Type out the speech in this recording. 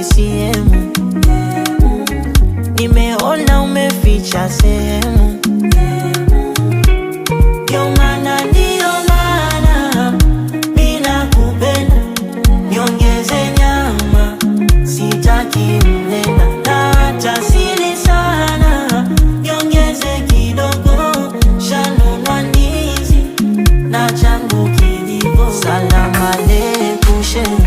CCM. Nimeona umeficha sehemu, ndio maana mina kupenda. Niongeze nyama, sitaki mlenda, na hata sili sana, niongeze kidogo. Shanunua ndizi na changu kijivo. Salamu aleikum shehe.